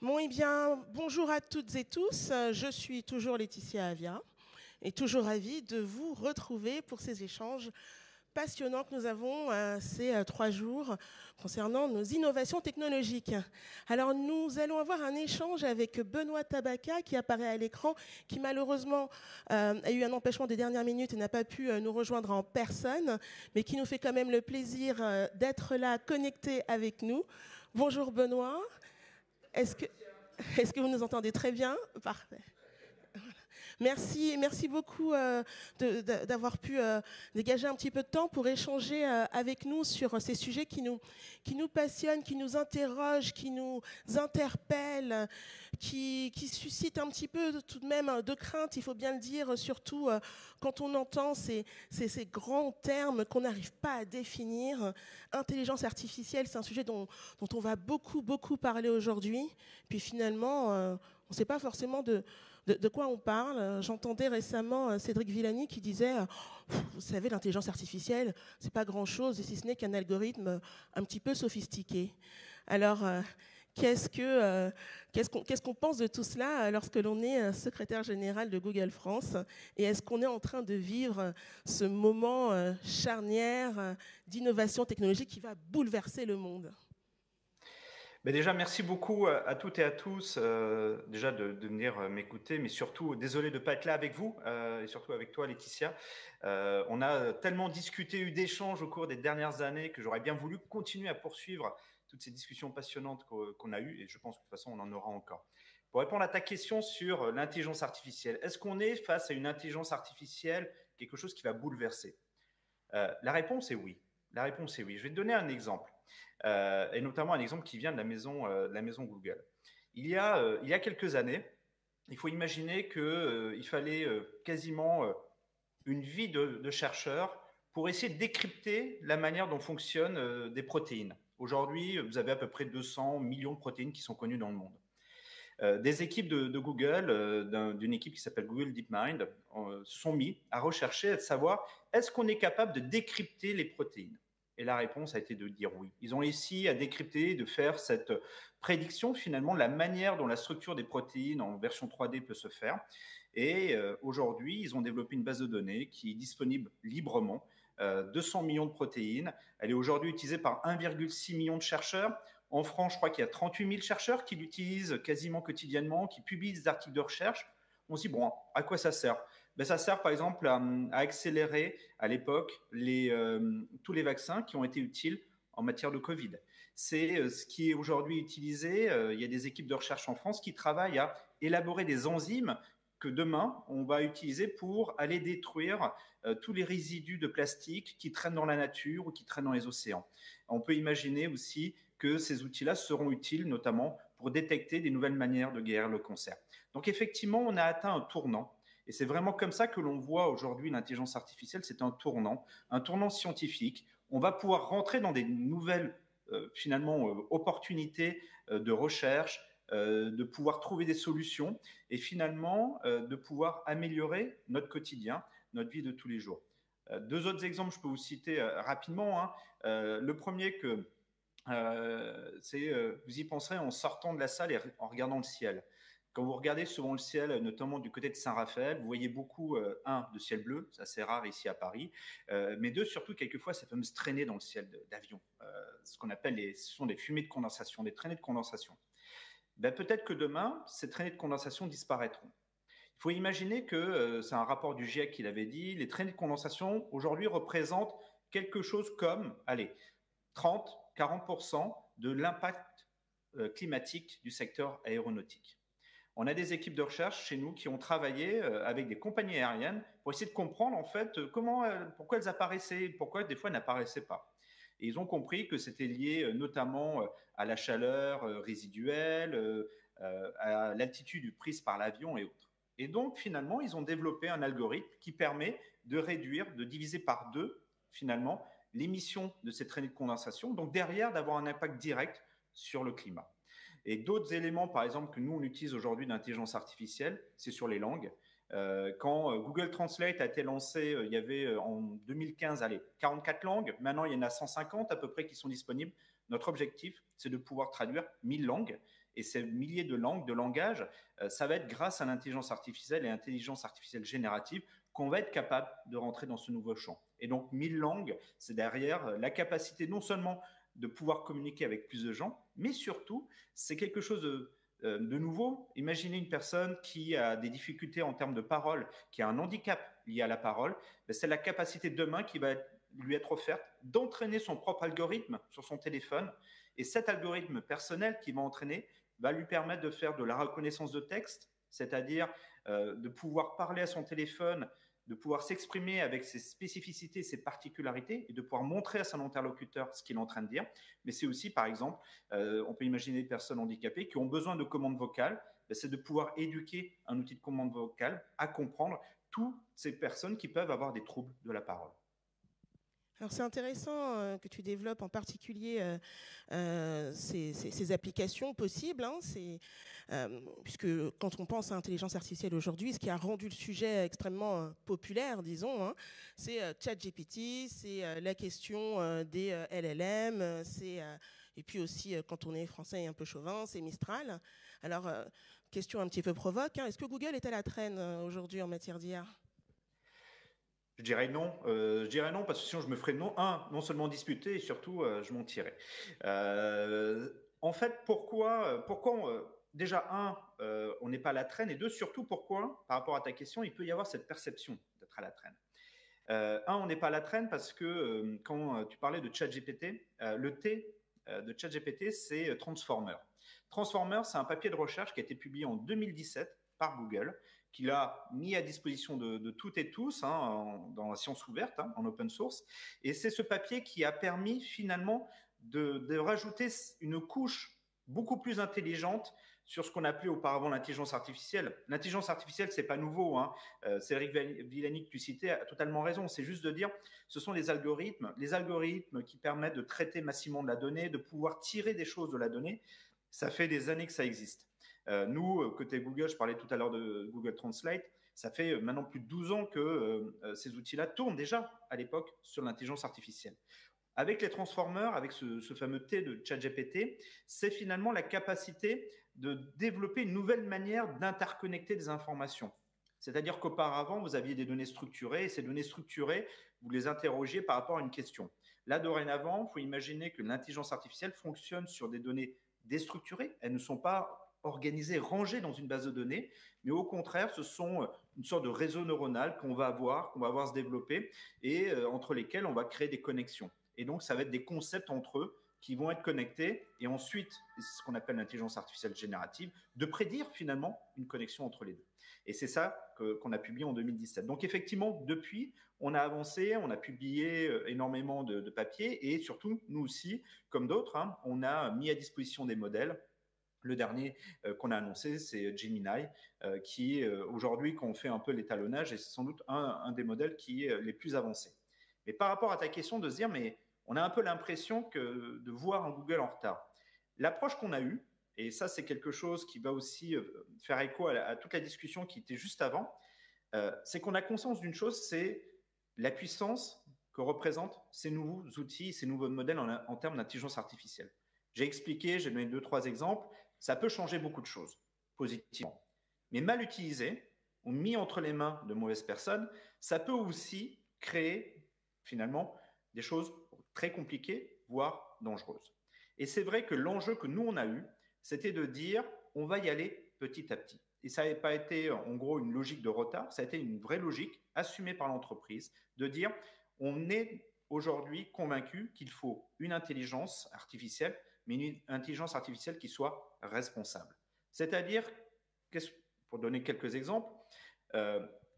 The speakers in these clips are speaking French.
Bon, eh bien, bonjour à toutes et tous. Je suis toujours Laetitia Avia et toujours ravie de vous retrouver pour ces échanges passionnants que nous avons ces 3 jours concernant nos innovations technologiques. Alors, nous allons avoir un échange avec Benoît Tabaka qui apparaît à l'écran, qui malheureusement a eu un empêchement des dernières minutes et n'a pas pu nous rejoindre en personne, mais qui nous fait quand même le plaisir d'être là, connecté avec nous. Bonjour Benoît. Est-ce que, est-ce que vous nous entendez très bien? Parfait. Merci beaucoup d'avoir pu dégager un petit peu de temps pour échanger avec nous sur ces sujets qui nous passionnent, qui nous interrogent, qui nous interpellent, qui suscitent un petit peu tout de même de crainte, il faut bien le dire, surtout quand on entend ces grands termes qu'on n'arrive pas à définir. Intelligence artificielle, c'est un sujet dont on va beaucoup parler aujourd'hui. Puis finalement, on ne sait pas forcément de quoi on parle. J'entendais récemment Cédric Villani qui disait vous savez, l'intelligence artificielle, c'est pas grand-chose, si ce n'est qu'un algorithme un petit peu sophistiqué. Alors, qu'est-ce qu'on pense de tout cela lorsque l'on est secrétaire général de Google France? Et est-ce qu'on est en train de vivre ce moment charnière d'innovation technologique qui va bouleverser le monde? Ben déjà, merci beaucoup à toutes et à tous déjà de venir m'écouter, mais surtout, désolé de ne pas être là avec vous et surtout avec toi, Laetitia. On a tellement discuté, eu d'échanges au cours des dernières années que j'aurais bien voulu continuer à poursuivre toutes ces discussions passionnantes qu'on a eues et je pense que de toute façon, on en aura encore. Pour répondre à ta question sur l'intelligence artificielle, est-ce qu'on est face à une intelligence artificielle, quelque chose qui va bouleverser? La réponse est oui. La réponse est oui. Je vais te donner un exemple, et notamment un exemple qui vient de la maison Google. Il y a quelques années, il faut imaginer qu'il fallait quasiment une vie de chercheur pour essayer de décrypter la manière dont fonctionnent des protéines. Aujourd'hui, vous avez à peu près 200 millions de protéines qui sont connues dans le monde. Des équipes de Google, d'une équipe qui s'appelle Google DeepMind, se sont mis à rechercher, à savoir est-ce qu'on est capable de décrypter les protéines. Et la réponse a été de dire oui. Ils ont réussi à décrypter, de faire cette prédiction finalement de la manière dont la structure des protéines en version 3D peut se faire. Et aujourd'hui, ils ont développé une base de données qui est disponible librement, 200 millions de protéines. Elle est aujourd'hui utilisée par 1,6 million de chercheurs. En France, je crois qu'il y a 38 000 chercheurs qui l'utilisent quasiment quotidiennement, qui publient des articles de recherche. On se dit, bon, à quoi ça sert? Ben, ça sert par exemple à accélérer à l'époque tous les vaccins qui ont été utiles en matière de Covid. C'est ce qui est aujourd'hui utilisé. Il y a des équipes de recherche en France qui travaillent à élaborer des enzymes que demain, on va utiliser pour aller détruire tous les résidus de plastique qui traînent dans la nature ou qui traînent dans les océans. On peut imaginer aussi que ces outils-là seront utiles notamment pour détecter des nouvelles manières de guérir le cancer. Donc effectivement, on a atteint un tournant. Et c'est vraiment comme ça que l'on voit aujourd'hui l'intelligence artificielle, c'est un tournant scientifique. On va pouvoir rentrer dans des nouvelles finalement opportunités de recherche, de pouvoir trouver des solutions et finalement de pouvoir améliorer notre quotidien, notre vie de tous les jours. Deux autres exemples, je peux vous citer rapidement. Hein. Le premier c'est vous y penserez en sortant de la salle et en regardant le ciel. Quand vous regardez souvent le ciel, notamment du côté de Saint-Raphaël, vous voyez beaucoup, de ciel bleu, c'est assez rare ici à Paris, mais deux, surtout, quelquefois, ces fameuses traînées dans le ciel d'avion, ce qu'on appelle ce sont des fumées de condensation, des traînées de condensation. Ben, peut-être que demain, ces traînées de condensation disparaîtront. Il faut imaginer que, c'est un rapport du GIEC qui l'avait dit, les traînées de condensation aujourd'hui représentent quelque chose comme, allez, 30-40% de l'impact climatique du secteur aéronautique. On a des équipes de recherche chez nous qui ont travaillé avec des compagnies aériennes pour essayer de comprendre en fait pourquoi elles apparaissaient, pourquoi des fois elles n'apparaissaient pas. Et ils ont compris que c'était lié notamment à la chaleur résiduelle, à l'altitude prise par l'avion et autres. Et donc finalement, ils ont développé un algorithme qui permet de réduire, de diviser par deux finalement l'émission de ces traînées de condensation, donc derrière d'avoir un impact direct sur le climat. Et d'autres éléments, par exemple, que nous, on utilise aujourd'hui d'intelligence artificielle, c'est sur les langues. Quand Google Translate a été lancé, il y avait en 2015, allez, 44 langues. Maintenant, il y en a 150 à peu près qui sont disponibles. Notre objectif, c'est de pouvoir traduire 1000 langues. Et ces milliers de langues, de langages, ça va être grâce à l'intelligence artificielle et l'intelligence artificielle générative qu'on va être capable de rentrer dans ce nouveau champ. Et donc, 1000 langues, c'est derrière la capacité non seulement de pouvoir communiquer avec plus de gens, mais surtout, c'est quelque chose de nouveau. Imaginez une personne qui a des difficultés en termes de parole, qui a un handicap lié à la parole, c'est la capacité demain qui va lui être offerte d'entraîner son propre algorithme sur son téléphone. Et cet algorithme personnel qui va entraîner va lui permettre de faire de la reconnaissance de texte, c'est-à-dire de pouvoir parler à son téléphone, de pouvoir s'exprimer avec ses spécificités, ses particularités, et de pouvoir montrer à son interlocuteur ce qu'il est en train de dire. Mais c'est aussi, par exemple, on peut imaginer des personnes handicapées qui ont besoin de commandes vocales, c'est de pouvoir éduquer un outil de commande vocale à comprendre toutes ces personnes qui peuvent avoir des troubles de la parole. Alors c'est intéressant que tu développes en particulier ces applications possibles, hein, puisque quand on pense à l'intelligence artificielle aujourd'hui, ce qui a rendu le sujet extrêmement populaire, disons, hein, c'est ChatGPT, c'est la question des LLM, et puis aussi, quand on est français et un peu chauvin, c'est Mistral. Alors, question un petit peu provoque, hein, est-ce que Google est à la traîne aujourd'hui en matière d'IA ? Je dirais non. Parce que sinon je me ferais non seulement disputer et surtout je m'en tirais. En fait, pourquoi déjà on n'est pas à la traîne, et deux, surtout pourquoi, par rapport à ta question, il peut y avoir cette perception d'être à la traîne. On n'est pas à la traîne parce que quand tu parlais de ChatGPT, le T de ChatGPT, c'est Transformer. Transformer, c'est un papier de recherche qui a été publié en 2017 par Google, qu'il a mis à disposition de toutes et tous dans la science ouverte, en open source. Et c'est ce papier qui a permis finalement de rajouter une couche beaucoup plus intelligente sur ce qu'on appelait auparavant l'intelligence artificielle. L'intelligence artificielle, c'est pas nouveau. Cédric Villani, que tu citais, a totalement raison. C'est juste de dire, ce sont les algorithmes qui permettent de traiter massivement de la donnée, de pouvoir tirer des choses de la donnée. Ça fait des années que ça existe. Nous, côté Google, je parlais tout à l'heure de Google Translate, ça fait maintenant plus de 12 ans que ces outils-là tournent déjà à l'époque sur l'intelligence artificielle. Avec les transformers, avec ce fameux T de ChatGPT, c'est finalement la capacité de développer une nouvelle manière d'interconnecter des informations. C'est-à-dire qu'auparavant, vous aviez des données structurées, et ces données structurées, vous les interrogiez par rapport à une question. Là, dorénavant, il faut imaginer que l'intelligence artificielle fonctionne sur des données déstructurées. Elles ne sont pas organisées, rangées dans une base de données, mais au contraire, ce sont une sorte de réseau neuronal qu'on va avoir se développer, et entre lesquels on va créer des connexions. Et donc, ça va être des concepts entre eux qui vont être connectés, et ensuite, c'est ce qu'on appelle l'intelligence artificielle générative, de prédire finalement une connexion entre les deux. Et c'est ça qu'on a publié en 2017. Donc effectivement, depuis, on a avancé, on a publié énormément de papiers, et surtout, nous aussi, comme d'autres, on a mis à disposition des modèles. Le dernier qu'on a annoncé, c'est Gemini, qui aujourd'hui, quand on fait un peu l'étalonnage, est sans doute un des modèles qui est les plus avancés. Mais par rapport à ta question de se dire, mais on a un peu l'impression de voir un Google en retard. L'approche qu'on a eue, et ça c'est quelque chose qui va aussi faire écho à toute la discussion qui était juste avant, c'est qu'on a conscience d'une chose, c'est la puissance que représentent ces nouveaux outils, ces nouveaux modèles en termes d'intelligence artificielle. J'ai expliqué, j'ai donné 2-3 exemples, ça peut changer beaucoup de choses, positivement. Mais mal utilisé, ou mis entre les mains de mauvaises personnes, ça peut aussi créer finalement des choses très compliquées, voire dangereuses. Et c'est vrai que l'enjeu que nous, on a eu, c'était de dire, on va y aller petit à petit. Et ça n'avait pas été, en gros, une logique de retard, ça a été une vraie logique assumée par l'entreprise, de dire, on est aujourd'hui convaincu qu'il faut une intelligence artificielle, mais une intelligence artificielle qui soit responsable. C'est-à-dire, pour donner quelques exemples,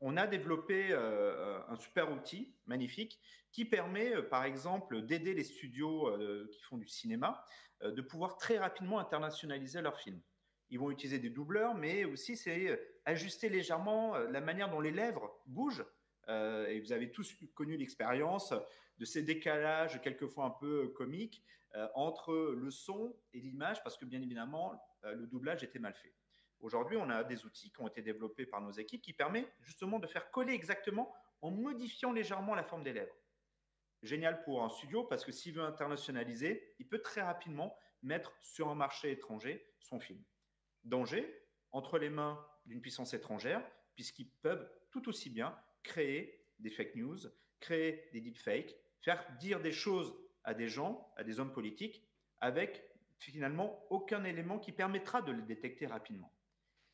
on a développé un super outil magnifique qui permet, par exemple, d'aider les studios qui font du cinéma de pouvoir très rapidement internationaliser leurs films. Ils vont utiliser des doubleurs, mais aussi c'est ajuster légèrement la manière dont les lèvres bougent. Et vous avez tous connu l'expérience de ces décalages quelquefois un peu comiques entre le son et l'image, parce que bien évidemment, le doublage était mal fait. Aujourd'hui, on a des outils qui ont été développés par nos équipes qui permettent justement de faire coller exactement en modifiant légèrement la forme des lèvres. Génial pour un studio parce que s'il veut internationaliser, il peut très rapidement mettre sur un marché étranger son film. Danger, entre les mains d'une puissance étrangère, puisqu'ils peuvent tout aussi bien créer des fake news, créer des deepfakes, faire dire des choses à des gens, à des hommes politiques, avec finalement aucun élément qui permettra de les détecter rapidement.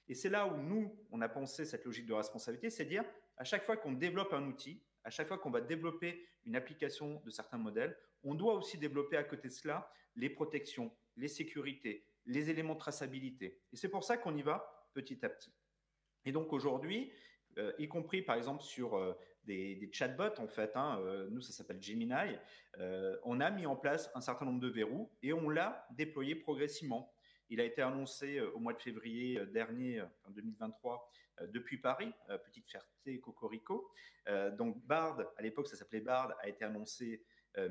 Et c'est là où nous, on a pensé cette logique de responsabilité, c'est dire, à chaque fois qu'on développe un outil, à chaque fois qu'on va développer une application de certains modèles, on doit aussi développer à côté de cela les protections, les sécurités, les éléments de traçabilité. Et c'est pour ça qu'on y va petit à petit. Et donc aujourd'hui, y compris par exemple sur des chatbots, en fait, nous ça s'appelle Gemini, on a mis en place un certain nombre de verrous et on l'a déployé progressivement. Il a été annoncé au mois de février dernier, en 2023, depuis Paris, petite fierté Cocorico. Donc Bard, à l'époque ça s'appelait Bard, a été annoncé,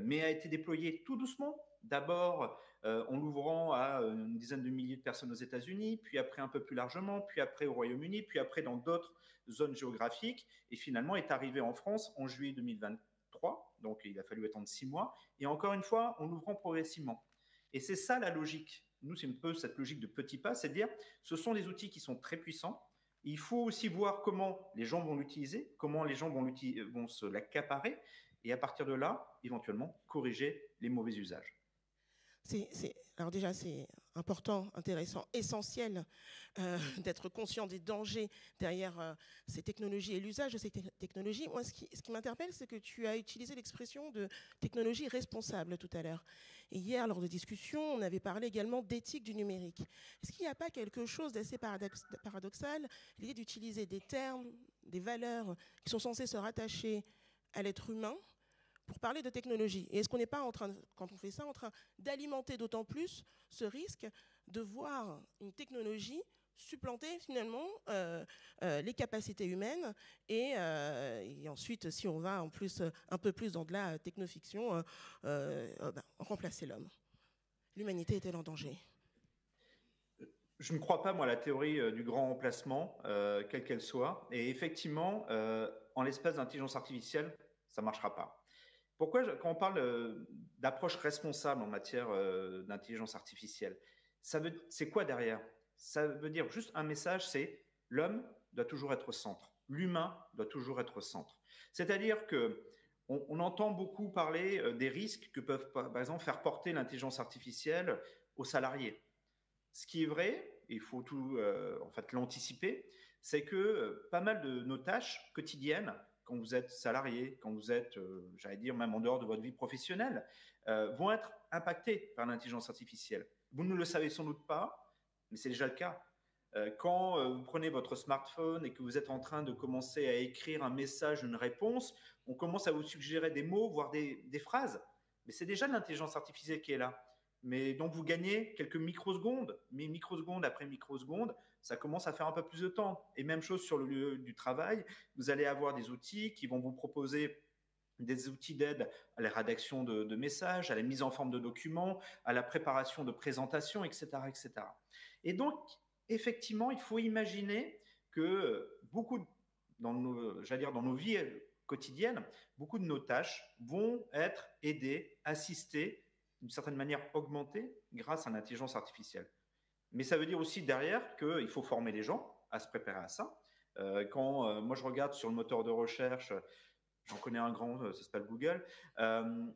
mais a été déployé tout doucement. D'abord en l'ouvrant à une dizaine de milliers de personnes aux États-Unis, puis après un peu plus largement, puis après au Royaume-Uni, puis après dans d'autres zones géographiques, et finalement est arrivé en France en juillet 2023, donc il a fallu attendre 6 mois, et encore une fois, en l'ouvrant progressivement. Et c'est ça la logique. Nous, c'est un peu cette logique de petits pas, c'est de dire, ce sont des outils qui sont très puissants. Il faut aussi voir comment les gens vont l'utiliser, comment les gens vont se l'accaparer, et à partir de là, éventuellement, corriger les mauvais usages. Alors déjà, c'est important, intéressant, essentiel d'être conscient des dangers derrière ces technologies et l'usage de ces technologies. Moi, ce qui m'interpelle, c'est que tu as utilisé l'expression de technologie responsable tout à l'heure. Et hier, lors de discussions, on avait parlé également d'éthique du numérique. Est-ce qu'il n'y a pas quelque chose d'assez paradoxal, l'idée d'utiliser des termes, des valeurs qui sont censées se rattacher à l'être humain pour parler de technologie? Et est-ce qu'on n'est pas en train, quand on fait ça, en train d'alimenter d'autant plus ce risque de voir une technologie supplanter finalement les capacités humaines et ensuite, si on va en plus un peu plus dans de la technofiction, remplacer l'homme? L'humanité est-elle en danger? Je ne crois pas, moi, à la théorie du grand remplacement, quelle qu'elle soit. Et effectivement, en l'espace d'intelligence artificielle, ça ne marchera pas. Pourquoi, quand on parle d'approche responsable en matière d'intelligence artificielle, c'est quoi derrière? Ça veut dire juste un message, c'est l'homme doit toujours être au centre. L'humain doit toujours être au centre. C'est-à-dire que on entend beaucoup parler des risques que peuvent, par exemple, faire porter l'intelligence artificielle aux salariés. Ce qui est vrai, et il faut tout en fait l'anticiper, c'est que pas mal de nos tâches quotidiennes, quand vous êtes salarié, quand vous êtes, j'allais dire, même en dehors de votre vie professionnelle, vont être impactées par l'intelligence artificielle. Vous ne le savez sans doute pas, mais c'est déjà le cas. Quand vous prenez votre smartphone et que vous êtes en train de commencer à écrire un message, une réponse, on commence à vous suggérer des mots, voire des phrases. Mais c'est déjà l'intelligence artificielle qui est là. Mais donc vous gagnez quelques microsecondes, mais microseconde après microseconde, ça commence à faire un peu plus de temps. Et même chose sur le lieu du travail, vous allez avoir des outils qui vont vous proposer des outils d'aide à la rédaction de messages, à la mise en forme de documents, à la préparation de présentations, etc., etc. Et donc, effectivement, il faut imaginer que beaucoup, dans nos vies quotidiennes, beaucoup de nos tâches vont être aidées, assistées, d'une certaine manière augmentée grâce à l'intelligence artificielle. Mais ça veut dire aussi derrière qu'il faut former les gens à se préparer à ça. Quand moi je regarde sur le moteur de recherche, j'en connais un grand, ça s'appelle Google,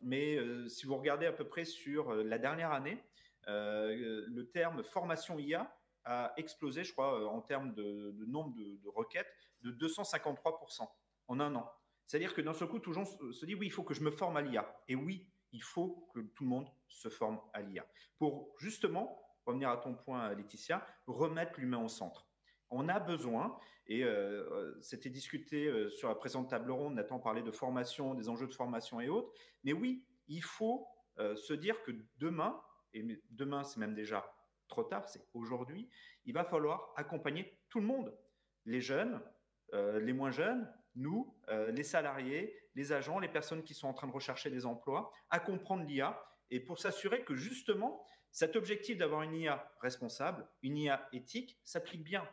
mais si vous regardez à peu près sur la dernière année, le terme formation IA a explosé, je crois, en termes de nombre de requêtes, de 253% en un an. C'est-à-dire que d'un seul coup, tout le monde se dit oui, il faut que je me forme à l'IA. Et oui, il faut que tout le monde se forme à l'IA. Pour justement, revenir à ton point, Laetitia, remettre l'humain au centre. On a besoin, et c'était discuté sur la présente table ronde, Nathan parlait de formation, des enjeux de formation et autres, mais oui, il faut se dire que demain, et demain c'est même déjà trop tard, c'est aujourd'hui, il va falloir accompagner tout le monde, les jeunes, les moins jeunes, nous, les salariés, les agents, les personnes qui sont en train de rechercher des emplois, à comprendre l'IA, et pour s'assurer que justement, cet objectif d'avoir une IA responsable, une IA éthique, s'applique bien.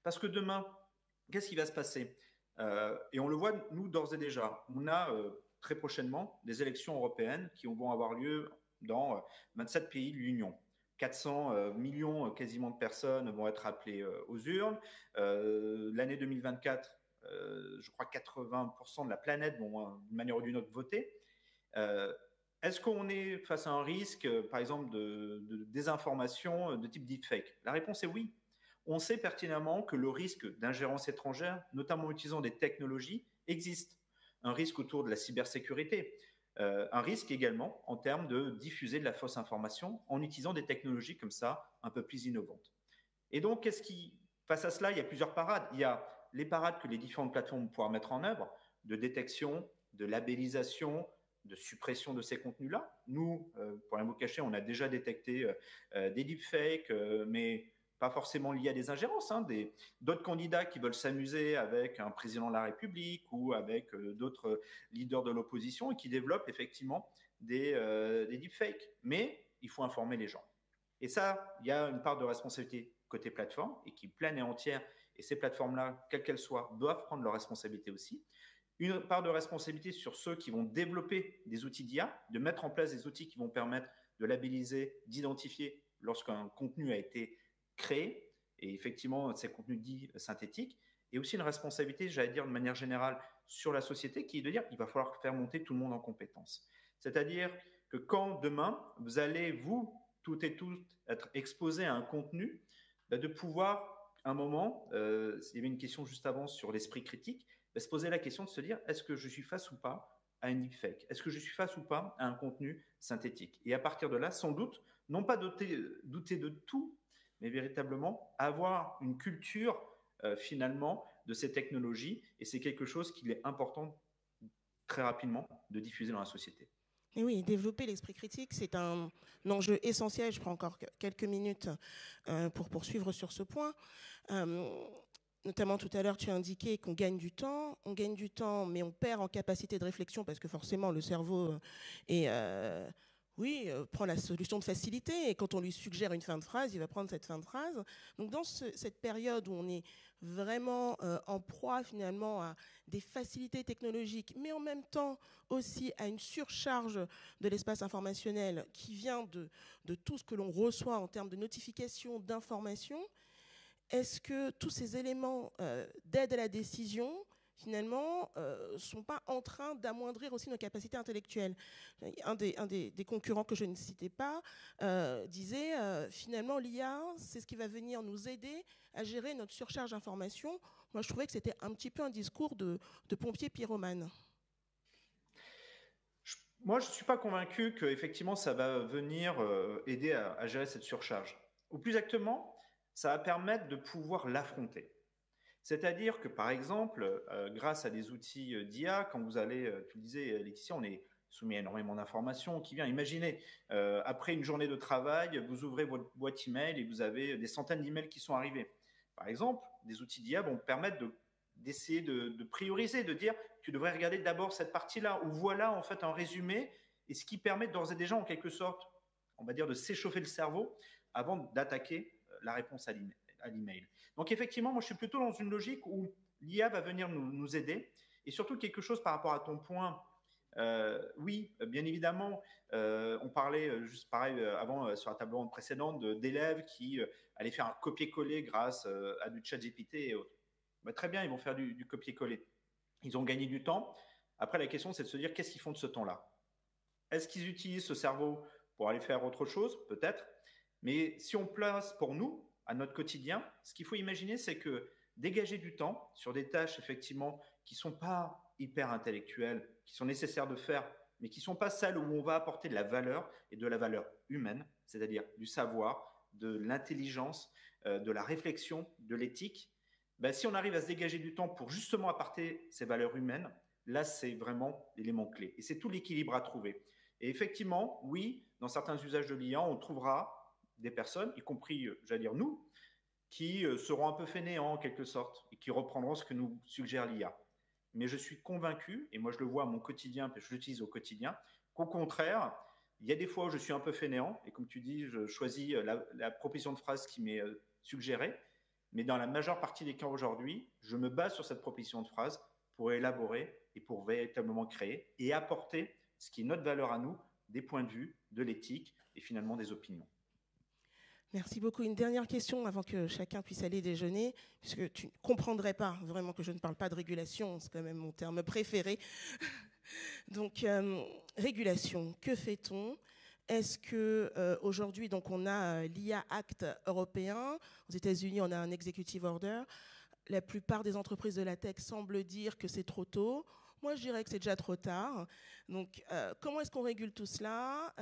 Parce que demain, qu'est-ce qui va se passer? Et on le voit, nous, d'ores et déjà. On a très prochainement des élections européennes qui vont avoir lieu dans 27 pays de l'Union. 400 millions quasiment de personnes vont être appelées aux urnes. L'année 2024, je crois 80% de la planète vont d'une manière ou d'une autre voter. Est-ce qu'on est face à un risque, par exemple, de désinformation de type deepfake? La réponse est oui. On sait pertinemment que le risque d'ingérence étrangère, notamment utilisant des technologies, existe. Un risque autour de la cybersécurité. Un risque également en termes de diffuser de la fausse information en utilisant des technologies comme ça, un peu plus innovantes. Et donc, face à cela, il y a plusieurs parades. Il y a les parades que les différentes plateformes vont pouvoir mettre en œuvre, de détection, de labellisation, de suppression de ces contenus-là. Nous, pour rien vous cacher, on a déjà détecté des deepfakes, mais pas forcément liés à des ingérences, hein, d'autres candidats qui veulent s'amuser avec un président de la République ou avec d'autres leaders de l'opposition et qui développent effectivement des deepfakes. Mais il faut informer les gens. Et ça, il y a une part de responsabilité côté plateforme et qui pleine et entière. Et ces plateformes-là, quelles qu'elles soient, doivent prendre leurs responsabilités aussi. Une part de responsabilité sur ceux qui vont développer des outils d'IA, de mettre en place des outils qui vont permettre de labelliser, d'identifier lorsqu'un contenu a été créé, et effectivement ces contenus dits synthétiques, et aussi une responsabilité, j'allais dire de manière générale, sur la société, qui est de dire qu'il va falloir faire monter tout le monde en compétences. C'est-à-dire que quand demain, vous allez, vous, toutes et tous, être exposés à un contenu, de pouvoir, à un moment, il y avait une question juste avant sur l'esprit critique, se poser la question de se dire, est-ce que je suis face ou pas à un deepfake? Est-ce que je suis face ou pas à un contenu synthétique? Et à partir de là, sans doute, non pas douter de tout, mais véritablement avoir une culture finalement de ces technologies. Et c'est quelque chose qu'il est important très rapidement de diffuser dans la société. Et oui, développer l'esprit critique, c'est un enjeu essentiel. Je prends encore quelques minutes pour poursuivre sur ce point. Notamment tout à l'heure, tu as indiqué qu'on gagne du temps. On gagne du temps, mais on perd en capacité de réflexion parce que forcément, le cerveau prend la solution de facilité. Et quand on lui suggère une fin de phrase, il va prendre cette fin de phrase. Donc dans cette période où on est vraiment en proie finalement à des facilités technologiques, mais en même temps aussi à une surcharge de l'espace informationnel qui vient de tout ce que l'on reçoit en termes de notifications, d'informations, est-ce que tous ces éléments d'aide à la décision, finalement, ne sont pas en train d'amoindrir aussi nos capacités intellectuelles? Un des concurrents que je ne citais pas disait, finalement, l'IA, c'est ce qui va venir nous aider à gérer notre surcharge d'informations. Moi, je trouvais que c'était un petit peu un discours de pompier pyromane. Moi, je ne suis pas convaincu qu'effectivement, ça va venir aider à gérer cette surcharge. Ou plus exactement, ça va permettre de pouvoir l'affronter. C'est-à-dire que, par exemple, grâce à des outils d'IA, quand vous allez, tu le disais, Laetitia, on est soumis à énormément d'informations qui viennent. Imaginez, après une journée de travail, vous ouvrez votre boîte email et vous avez des centaines d'emails qui sont arrivés. Par exemple, des outils d'IA vont permettre d'essayer de prioriser, de dire tu devrais regarder d'abord cette partie-là, ou voilà en fait un résumé, et ce qui permet d'ores et déjà en quelque sorte, on va dire, de s'échauffer le cerveau avant d'attaquer la réponse à l'email. Donc effectivement, moi je suis plutôt dans une logique où l'IA va venir nous aider, et surtout quelque chose par rapport à ton point. Oui, bien évidemment, on parlait juste pareil avant sur la table ronde précédente d'élèves qui allaient faire un copier-coller grâce à du chat GPT et autres. Bah, très bien, ils vont faire du copier-coller. Ils ont gagné du temps. Après, la question, c'est de se dire qu'est-ce qu'ils font de ce temps-là? Est-ce qu'ils utilisent ce cerveau pour aller faire autre chose? Peut-être. Mais si on place pour nous, à notre quotidien, ce qu'il faut imaginer, c'est que dégager du temps sur des tâches, effectivement, qui ne sont pas hyper intellectuelles, qui sont nécessaires de faire, mais qui ne sont pas celles où on va apporter de la valeur et de la valeur humaine, c'est-à-dire du savoir, de l'intelligence, de la réflexion, de l'éthique. Ben, si on arrive à se dégager du temps pour justement apporter ces valeurs humaines, là, c'est vraiment l'élément clé. Et c'est tout l'équilibre à trouver. Et effectivement, oui, dans certains usages de l'IA, on trouvera des personnes, y compris, j'allais dire nous, qui seront un peu fainéants en quelque sorte et qui reprendront ce que nous suggère l'IA. Mais je suis convaincu, et moi je le vois à mon quotidien, parce que je l'utilise au quotidien, qu'au contraire, il y a des fois où je suis un peu fainéant, et comme tu dis, je choisis la proposition de phrase qui m'est suggérée, mais dans la majeure partie des cas aujourd'hui, je me base sur cette proposition de phrase pour élaborer et pour véritablement créer et apporter ce qui est notre valeur à nous, des points de vue, de l'éthique et finalement des opinions. Merci beaucoup. Une dernière question avant que chacun puisse aller déjeuner, puisque tu ne comprendrais pas vraiment que je ne parle pas de régulation, c'est quand même mon terme préféré. Donc, régulation, que fait-on? Est-ce que aujourd'hui, donc on a l'IA Act européen, aux États-Unis, on a un executive order. La plupart des entreprises de la tech semblent dire que c'est trop tôt. Moi, je dirais que c'est déjà trop tard. Donc, comment est-ce qu'on régule tout cela?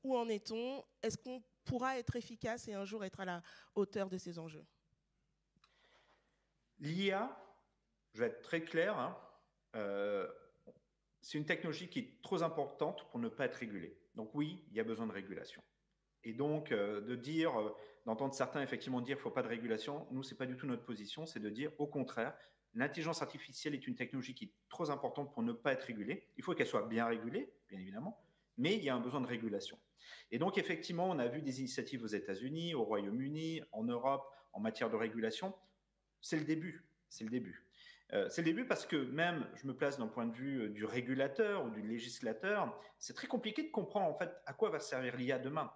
Où en est-on? Est-ce qu'on pourra être efficace et un jour être à la hauteur de ces enjeux? L'IA, je vais être très clair, hein, c'est une technologie qui est trop importante pour ne pas être régulée. Donc oui, il y a besoin de régulation. Et donc, d'entendre certains effectivement dire qu'il ne faut pas de régulation, nous, ce n'est pas du tout notre position, c'est de dire au contraire, l'intelligence artificielle est une technologie qui est trop importante pour ne pas être régulée. Il faut qu'elle soit bien régulée, bien évidemment, mais il y a un besoin de régulation. Et donc, effectivement, on a vu des initiatives aux États-Unis, au Royaume-Uni, en Europe, en matière de régulation. C'est le début, c'est le début. C'est le début parce que même, je me place dans le point de vue du régulateur ou du législateur, c'est très compliqué de comprendre en fait à quoi va servir l'IA demain.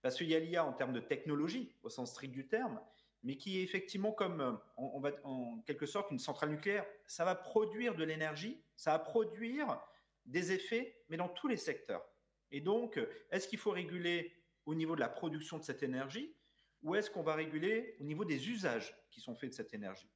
Parce qu'il y a l'IA en termes de technologie, au sens strict du terme, mais qui est effectivement comme, on va en quelque sorte, une centrale nucléaire. Ça va produire de l'énergie, ça va produire des effets, mais dans tous les secteurs. Et donc, est-ce qu'il faut réguler au niveau de la production de cette énergie ou est-ce qu'on va réguler au niveau des usages qui sont faits de cette énergie?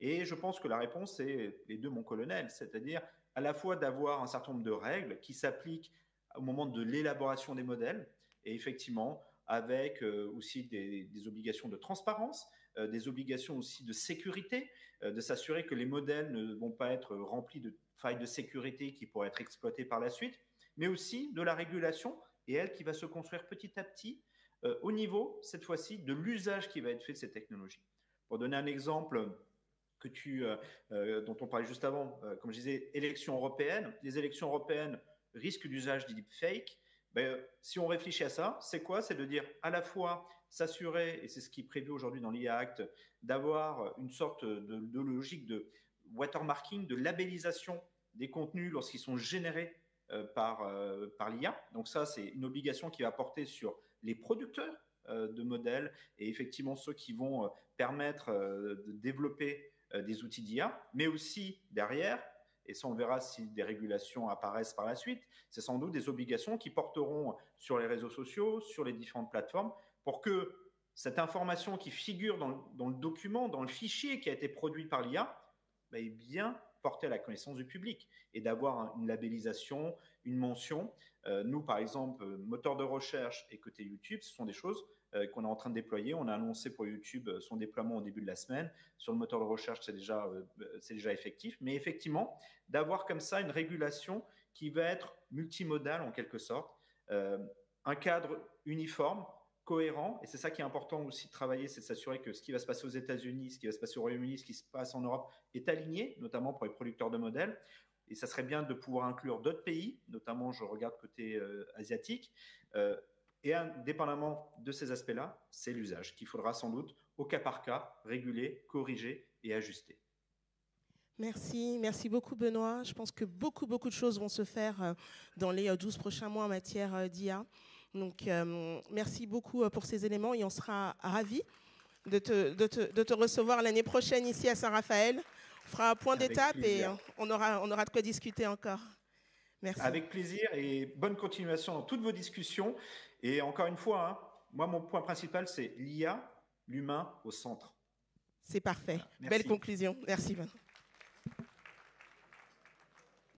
Et je pense que la réponse est les deux, mon colonel, c'est-à-dire à la fois d'avoir un certain nombre de règles qui s'appliquent au moment de l'élaboration des modèles, et effectivement avec aussi des obligations de transparence, des obligations aussi de sécurité, de s'assurer que les modèles ne vont pas être remplis de failles de sécurité qui pourraient être exploitées par la suite, mais aussi de la régulation, et elle qui va se construire petit à petit au niveau, cette fois-ci, de l'usage qui va être fait de ces technologies. Pour donner un exemple dont on parlait juste avant, comme je disais, élections européennes. Les élections européennes risquent d'usage des deepfakes. Si on réfléchit à ça, c'est quoi? C'est de dire à la fois s'assurer, et c'est ce qui est prévu aujourd'hui dans l'IA Act, d'avoir une sorte de logique de watermarking, de labellisation des contenus lorsqu'ils sont générés par l'IA. Donc ça, c'est une obligation qui va porter sur les producteurs de modèles et effectivement ceux qui vont permettre de développer des outils d'IA, mais aussi derrière, et ça on verra si des régulations apparaissent par la suite, c'est sans doute des obligations qui porteront sur les réseaux sociaux, sur les différentes plateformes, pour que cette information qui figure dans le document, dans le fichier qui a été produit par l'IA, est bien portée à la connaissance du public et d'avoir une labellisation, une mention. Nous, par exemple, moteur de recherche et côté YouTube, ce sont des choses qu'on est en train de déployer. On a annoncé pour YouTube son déploiement au début de la semaine. Sur le moteur de recherche, c'est déjà effectif. Mais effectivement, d'avoir comme ça une régulation qui va être multimodale en quelque sorte, un cadre uniforme, cohérent, et c'est ça qui est important aussi de travailler, c'est de s'assurer que ce qui va se passer aux États-Unis, ce qui va se passer au Royaume-Uni, ce qui se passe en Europe est aligné, notamment pour les producteurs de modèles. Et ça serait bien de pouvoir inclure d'autres pays, notamment je regarde côté asiatique. Et indépendamment de ces aspects-là, c'est l'usage qu'il faudra sans doute au cas par cas réguler, corriger et ajuster. Merci, merci beaucoup Benoît. Je pense que beaucoup de choses vont se faire dans les 12 prochains mois en matière d'IA. Donc merci beaucoup pour ces éléments et on sera ravis de te recevoir l'année prochaine ici à Saint-Raphaël. On fera un point d'étape et on aura de quoi discuter encore. Merci. Avec plaisir et bonne continuation dans toutes vos discussions. Et encore une fois, hein, moi mon point principal c'est l'IA, l'humain au centre. C'est parfait. Voilà, belle conclusion. Merci Benoît.